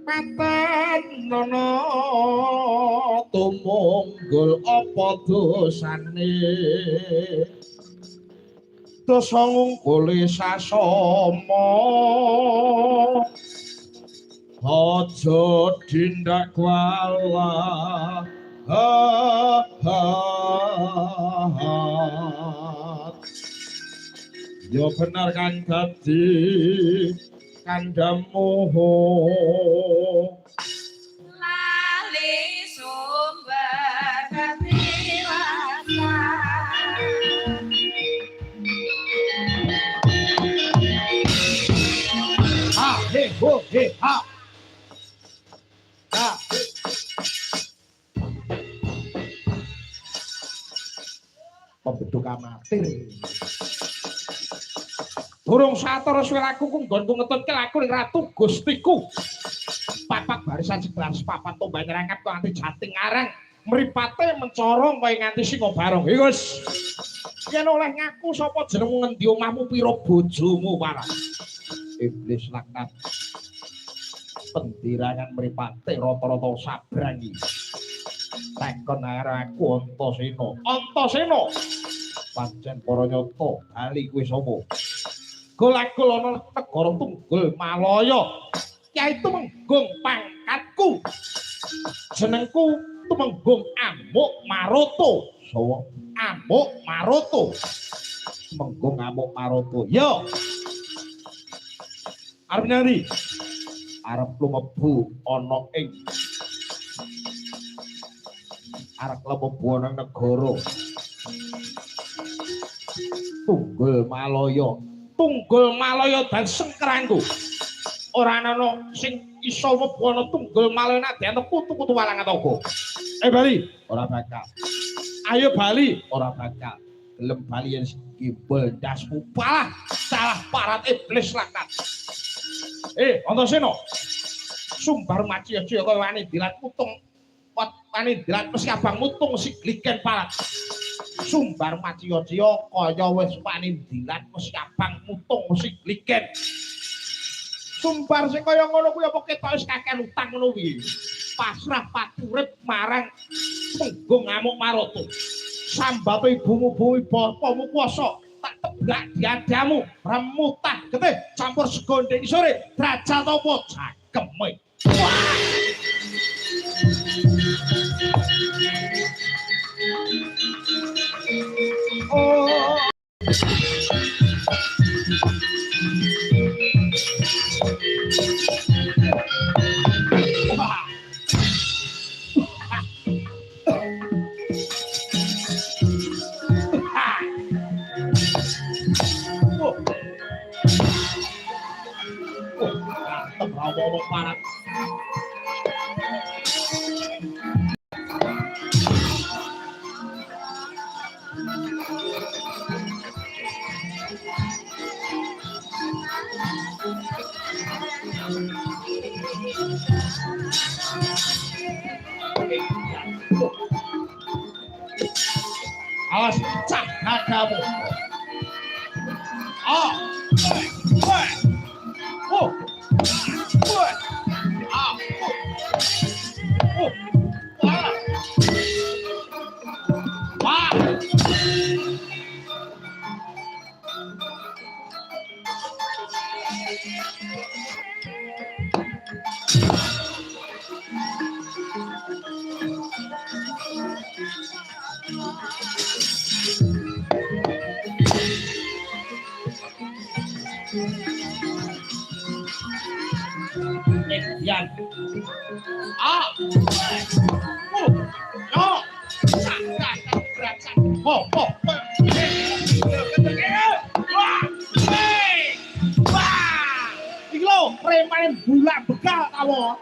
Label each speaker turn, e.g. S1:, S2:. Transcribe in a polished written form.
S1: Paten nono tumunggul apa dosane dosa ngungkuli sasama aja dindak kuala ha ha ha yo bener kan dadi kandamu
S2: lali sumber katiwasa
S1: ha he ho he ha ha pembeduk amatir durung satur suwe laku ku nggonku ngetutke laku ning ratu gustiku papak barisan sebelas papat tombane rangkap kok nganti jating arang mripate mencorong kaya nganti singa barong iki Gus yen oleh ngaku sapa jenengmu ngendi omahmu pira bojomu para iblis laknat pendirangan mripate rata-rata sabrangi tekon arah aku Antasena pancen para nyata bali kuwi sapa golak-gol ana negara Tunggul Malaya yaitu Tumenggung pangkatku jenengku Tumenggung Amuk Maroto sawa Amuk Maroto Tumenggung Amuk Maroto yo arep nyari arep lumebu ana ing arep lebu ana negara Tunggul Malaya dan sengkerangku ora ana sing iso mlebu ana Tunggul Malaya nek ana putu-putu walang ataga Bali ora bakal ayo Bali ora bakal gelem Bali yen gimbal dasmu palah salah parat iblis laknat Antasena sumbar macia kaya wani dilat mutung wani dilat mesti abang mutung si gliken parat sumbar macia-cia kaya wis panindilan mesti abang mutung mesti gliken sumbar sing kaya ngono kuwi apa ketok wis kakek utang ngono kuwi pasrah paturip marang Tumenggung Amuk Maroto sambape ibumu bumi bapamu kuwasa tak tebak diadamu remutah getih campur segondeng sore derajat apa jageme oh ngomong parat awas cah nagamu Yan. Iki lho, premane bulak bekal kamu.